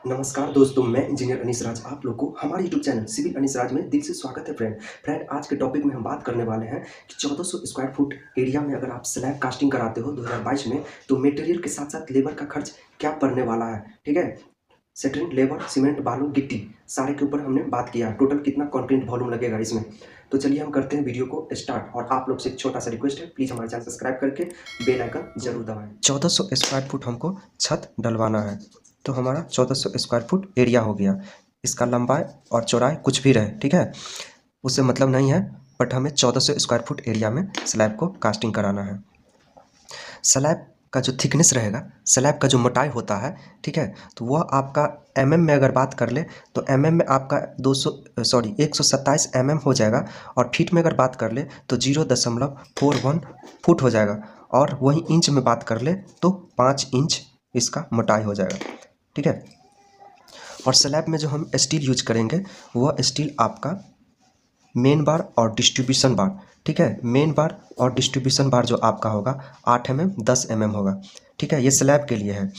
नमस्कार दोस्तों, मैं इंजीनियर अनीस राज आप लोग को हमारे यूट्यूब चैनल सिविल अनीस राज में दिल से स्वागत है। फ्रेंड आज के टॉपिक में हम बात करने वाले हैं कि 1400 स्क्वायर फुट एरिया में अगर आप स्लैब कास्टिंग कराते हो 2022 में, तो मटेरियल के साथ साथ लेबर का खर्च क्या पड़ने वाला है। ठीक है, सेटरिंग, लेबर, सीमेंट, बालू, गिट्टी, सारे के ऊपर हमने बात किया। टोटल कितना कंक्रीट वॉल्यूम लगेगा इसमें। तो चलिए हम करते हैं वीडियो को स्टार्ट। और आप लोग से एक छोटा सा रिक्वेस्ट है, प्लीज़ हमारे चैनल सब्सक्राइब करके बेल आइकन जरूर दबाएं। 1400 स्क्वायर फुट हमको छत डलवाना है, तो हमारा 1400 स्क्वायर फुट एरिया हो गया। इसका लंबाई और चौड़ाई कुछ भी रहे, ठीक है, उससे मतलब नहीं है, बट हमें 1400 स्क्वायर फुट एरिया में स्लैब को कास्टिंग कराना है। स्लैब का जो थिकनेस रहेगा, स्लैब का जो मोटाई होता है, ठीक है, तो वह आपका एमएम में अगर बात कर ले तो एमएम में आपका 127 एमएम हो जाएगा। और फीट में अगर बात कर ले तो 0.41 फुट हो जाएगा। और वहीं इंच में बात कर ले तो 5 इंच इसका मोटाई हो जाएगा, ठीक है। और स्लैब में जो हम स्टील यूज करेंगे वह स्टील आपका मेन बार और डिस्ट्रीब्यूशन बार, ठीक है, मेन बार और डिस्ट्रीब्यूशन बार जो आपका होगा 8 mm 10 mm होगा, ठीक है, ये स्लैब के लिए है।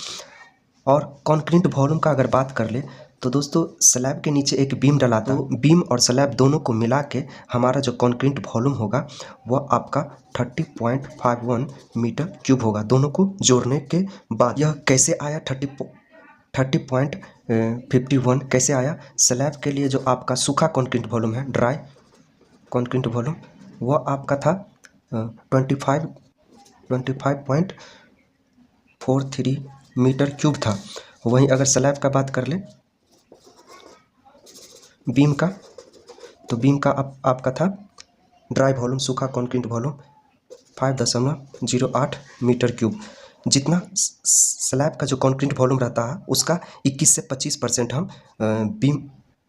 और कंक्रीट वॉल्यूम का अगर बात कर ले तो दोस्तों स्लैब के नीचे एक बीम डलाता है, तो बीम और स्लैब दोनों को मिला के हमारा जो कंक्रीट वॉल्यूम होगा वह आपका 30.51 मीटर क्यूब होगा। दोनों को जोड़ने के बाद यह कैसे आया 30.51 कैसे आया। स्लैब के लिए जो आपका सूखा कंक्रीट वॉल्यूम है, ड्राई कंक्रीट वॉल्यूम, वह आपका था 25.43 मीटर क्यूब था। वहीं अगर स्लैब का बात कर ले बीम का, तो बीम का आपका था ड्राई वॉल्यूम, सूखा कंक्रीट वॉल्यूम 5.08 मीटर क्यूब। जितना स्लैब का जो कंक्रीट वॉल्यूम रहता है उसका 21 से 25% हम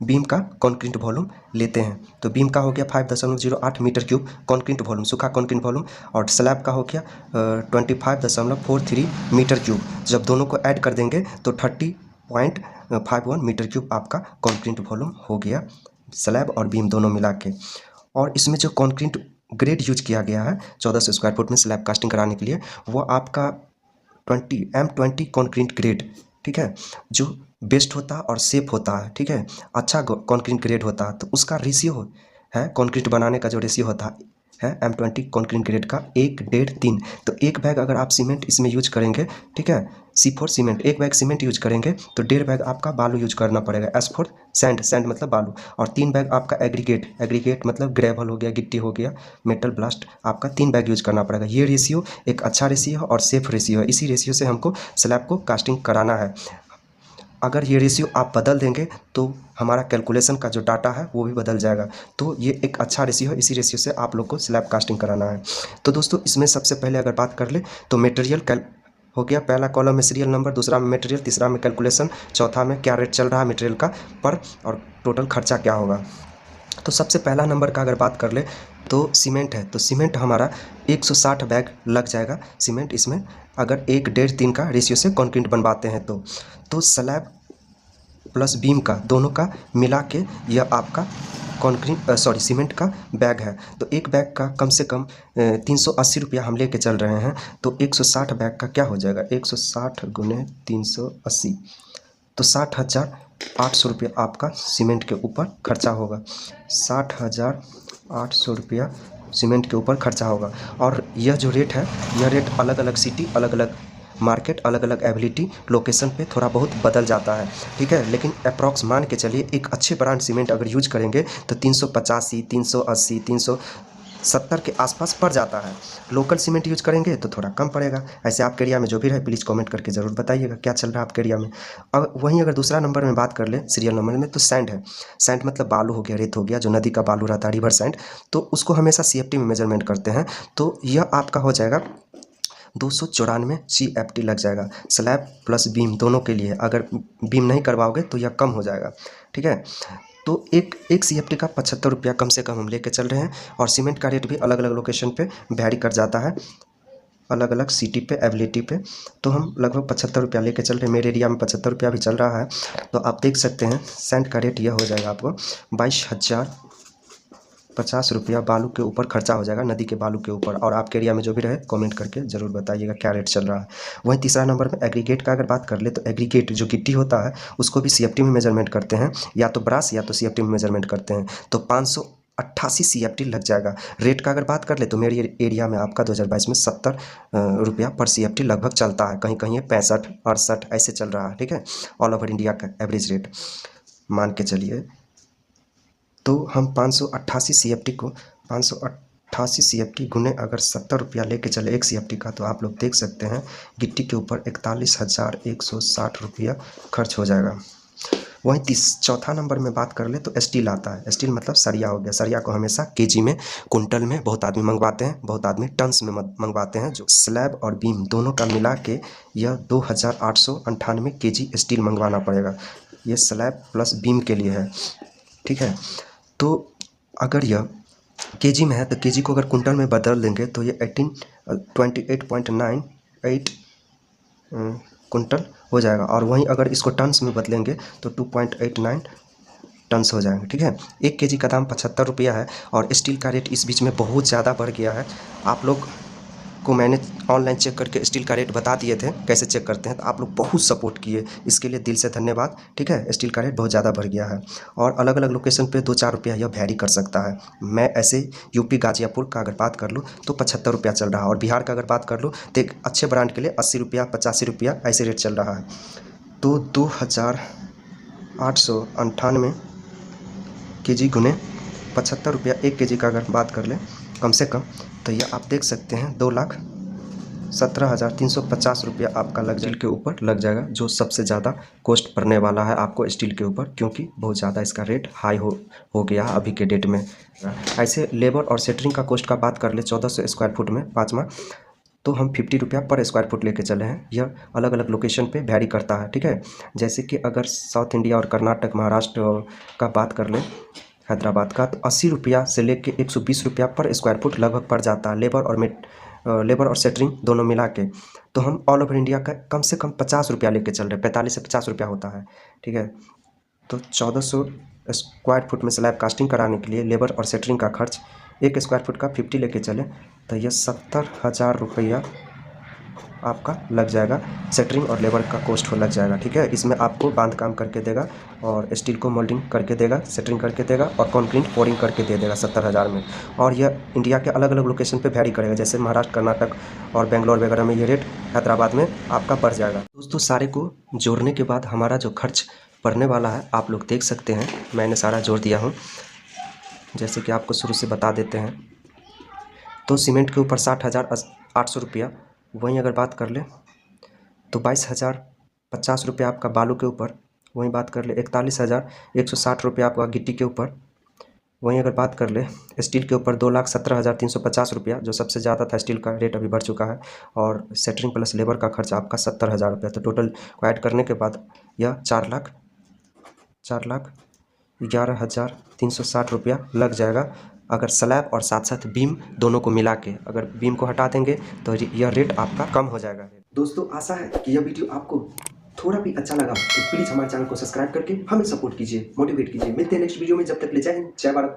बीम का कंक्रीट वॉल्यूम लेते हैं। तो बीम का हो गया 5.08 मीटर क्यूब कंक्रीट वॉल्यूम, सूखा कंक्रीट वॉल्यूम, और स्लैब का हो गया 25.43 मीटर क्यूब। जब दोनों को ऐड कर देंगे तो 30.51 मीटर क्यूब आपका कंक्रीट वॉल्यूम हो गया, स्लैब और बीम दोनों मिला के। और इसमें जो कंक्रीट ग्रेड यूज किया गया है 1400 स्क्वायर फुट में स्लैब कास्टिंग कराने के लिए, वो आपका M20 कंक्रीट ग्रेड, ठीक है, जो बेस्ट होता है और सेफ होता है, ठीक है, अच्छा कंक्रीट ग्रेड होता है। तो उसका रेशियो है, कंक्रीट बनाने का जो रेशियो होता है M20 कंक्रीट ग्रेड का 1:3। तो एक बैग अगर आप सीमेंट इसमें यूज करेंगे, ठीक है, C4 सीमेंट, एक बैग सीमेंट यूज करेंगे तो 1.5 बैग आपका बालू यूज करना पड़ेगा, S4 सैंड मतलब बालू, और 3 बैग आपका एग्रीगेट मतलब ग्रेवल हो गया, गिट्टी हो गया, मेटल ब्लास्ट, आपका 3 बैग यूज करना पड़ेगा। ये रेशियो एक अच्छा रेशियो है और सेफ रेशियो है। इसी रेशियो से हमको स्लैब को कास्टिंग कराना है। अगर ये रेशियो आप बदल देंगे तो हमारा कैलकुलेशन का जो डाटा है वो भी बदल जाएगा। तो ये एक अच्छा रेशियो है, इसी रेशियो से आप लोग को स्लैब कास्टिंग कराना है। तो दोस्तों इसमें सबसे पहले अगर बात कर ले तो मटेरियल हो गया, पहला कॉलम में सीरियल नंबर, दूसरा में मटेरियल, तीसरा में कैलकुलेशन, चौथा में क्या रेट चल रहा है मटेरियल का पर, और टोटल खर्चा क्या होगा। तो सबसे पहला नंबर का अगर बात कर ले तो सीमेंट है, तो सीमेंट हमारा 160 बैग लग जाएगा सीमेंट इसमें, अगर 1:3 का रेशियो से कंक्रीट बनवाते हैं तो स्लैब प्लस बीम का दोनों का मिला के यह आपका सीमेंट का बैग है। तो एक बैग का कम से कम 380 रुपया हम लेके चल रहे हैं। तो 160 बैग का क्या हो जाएगा, 160 गुने 380, तो 60,800 रुपया आपका सीमेंट के ऊपर खर्चा होगा। 60,800 रुपया सीमेंट के ऊपर खर्चा होगा। और यह जो रेट है, यह रेट अलग अलग सिटी, अलग अलग मार्केट, अलग अलग एबिलिटी लोकेशन पे थोड़ा बहुत बदल जाता है, ठीक है, लेकिन अप्रॉक्स मान के चलिए एक अच्छे ब्रांड सीमेंट अगर यूज करेंगे तो 385, 380, 370 के आसपास पड़ जाता है। लोकल सीमेंट यूज करेंगे तो थोड़ा कम पड़ेगा। ऐसे आपके एरिया में जो भी रहे प्लीज़ कमेंट करके ज़रूर बताइएगा क्या चल रहा है आपके एरिया में। और वहीं अगर दूसरा नंबर में बात कर ले सीरियल नंबर में, तो सैंड है। सैंड मतलब बालू हो गया, रेत हो गया, जो नदी का बालू रहता है, रिवर सैंड, तो उसको हमेशा CFT में मेजरमेंट करते हैं। तो यह आपका हो जाएगा 294 CFT लग जाएगा, स्लैब प्लस बीम दोनों के लिए। अगर बीम नहीं करवाओगे तो यह कम हो जाएगा, ठीक है। तो एक CFT का 75 रुपया कम से कम हम लेके चल रहे हैं। और सीमेंट का रेट भी अलग अलग लोकेशन पे वैरी कर जाता है, अलग अलग सिटी पे, एबिलिटी पे। तो हम लगभग 75 रुपया लेके चल रहे हैं, मेरे एरिया में 75 रुपया भी चल रहा है। तो आप देख सकते हैं सैंड का रेट यह हो जाएगा आपको 50 रुपया बालू के ऊपर खर्चा हो जाएगा, नदी के बालू के ऊपर। और आपके एरिया में जो भी रहे कमेंट करके ज़रूर बताइएगा क्या रेट चल रहा है। वहीं तीसरा नंबर में एग्रीगेट का अगर बात कर ले तो एग्रीगेट जो गिट्टी होता है उसको भी CFT में मेजरमेंट करते हैं, या तो ब्रास या तो CFT में मेजरमेंट करते हैं। तो 588 CFT लग जाएगा। रेट का अगर बात कर ले तो मेरे एरिया में आपका 2022 में 70 रुपया पर CFT लगभग चलता है, कहीं कहीं ये 65 68 ऐसे चल रहा है। ठीक है, ऑल ओवर इंडिया का एवरेज रेट मान के चलिए। तो हम 588 CFT को 588 CFT गुने अगर 70 रुपया लेके चले एक CFT का, तो आप लोग देख सकते हैं गिट्टी के ऊपर 41,160 रुपया खर्च हो जाएगा। वहीं चौथा नंबर में बात कर ले तो स्टील आता है। स्टील मतलब सरिया हो गया। सरिया को हमेशा केजी में, कुंटल में बहुत आदमी मंगवाते हैं, बहुत आदमी टन्स में मंगवाते हैं। जो स्लैब और बीम दोनों का मिला के यह 2,898 केजी स्टील मंगवाना पड़ेगा। ये स्लैब प्लस बीम के लिए है। ठीक है, तो अगर यह केजी में है तो केजी को अगर कुंटल में बदल देंगे तो ये 28.98 कुंटल हो जाएगा। और वहीं अगर इसको टन्स में बदलेंगे तो 2.89 टन्स हो जाएंगे। ठीक है, 1 केजी का दाम 75 रुपया है। और स्टील का रेट इस बीच में बहुत ज़्यादा बढ़ गया है। आप लोग को मैंने ऑनलाइन चेक करके स्टील का रेट बता दिए थे कैसे चेक करते हैं, तो आप लोग बहुत सपोर्ट किए, इसके लिए दिल से धन्यवाद। ठीक है, स्टील का रेट बहुत ज़्यादा बढ़ गया है और अलग अलग लोकेशन पे 2-4 रुपया यह वैरी कर सकता है। मैं ऐसे यूपी गाजियापुर का अगर बात कर लूँ तो 75 रुपया चल रहा है। और बिहार का अगर बात कर लूँ तो एक अच्छे ब्रांड के लिए 80 रुपया 85 रुपया ऐसे रेट चल रहा है। तो 2,898 केजी गुने 75 रुपया 1 केजी का अगर बात कर लें कम से कम, तो ये आप देख सकते हैं 2,17,350 रुपया आपका स्टील के ऊपर लग जाएगा, जो सबसे ज़्यादा कॉस्ट पड़ने वाला है आपको स्टील के ऊपर, क्योंकि बहुत ज़्यादा इसका रेट हाई हो गया अभी के डेट में। ऐसे लेबर और सेटरिंग का कॉस्ट का बात कर ले 1400 स्क्वायर फुट में पाँचवा, तो हम 50 रुपया पर स्क्वायर फुट लेके चले हैं। यह अलग अलग लोकेशन पे वैरी करता है। ठीक है, जैसे कि अगर साउथ इंडिया और कर्नाटक महाराष्ट्र का बात कर लें, हैदराबाद का, तो 80 रुपया से लेके 120 रुपया पर स्क्वायर फुट लगभग पड़ जाता है, लेबर और सेटरिंग दोनों मिला के। तो हम ऑल ओवर इंडिया का कम से कम 50 रुपया लेके चल रहे हैं, 45 से 50 रुपया होता है। ठीक है, तो 1400 स्क्वायर फुट में स्लैब कास्टिंग कराने के लिए लेबर और सेटरिंग का खर्च 1 स्क्वायर फुट का 50 लेके चले तो यह 70,000 रुपया आपका लग जाएगा। सेटरिंग और लेबर का कॉस्ट हो लग जाएगा। ठीक है, इसमें आपको बांध काम करके देगा और स्टील को मोल्डिंग करके देगा, सेटरिंग करके देगा और कंक्रीट पोरिंग करके दे देगा 70,000 में। और यह इंडिया के अलग अलग लोकेशन पे वैरी करेगा, जैसे महाराष्ट्र, कर्नाटक और बेंगलोर वगैरह में ये रेट हैदराबाद में आपका बढ़ जाएगा। दोस्तों, सारे को जोड़ने के बाद हमारा जो खर्च पड़ने वाला है आप लोग देख सकते हैं, मैंने सारा जोड़ दिया हूँ। जैसे कि आपको शुरू से बता देते हैं, तो सीमेंट के ऊपर 60,800 रुपया। वहीं अगर बात कर ले तो 22,050 रुपया आपका बालू के ऊपर। वहीं बात कर ले 41,160 रुपया आपका गिट्टी के ऊपर। वहीं अगर बात कर ले स्टील के ऊपर 2,17,350 रुपया, जो सबसे ज़्यादा था, स्टील का रेट अभी बढ़ चुका है। और सेटरिंग प्लस लेबर का खर्च आपका 70,000 रुपया। तो टोटल को ऐड करने के बाद यह 4,11,360 रुपया लग जाएगा। अगर स्लैब और साथ साथ बीम दोनों को मिला के, अगर बीम को हटा देंगे तो यह रेट आपका कम हो जाएगा। दोस्तों, आशा है कि यह वीडियो आपको थोड़ा भी अच्छा लगा तो प्लीज़ हमारे चैनल को सब्सक्राइब करके हमें सपोर्ट कीजिए, मोटिवेट कीजिए। मिलते हैं नेक्स्ट वीडियो में, जब तक ले जय हिंद, जय भारत।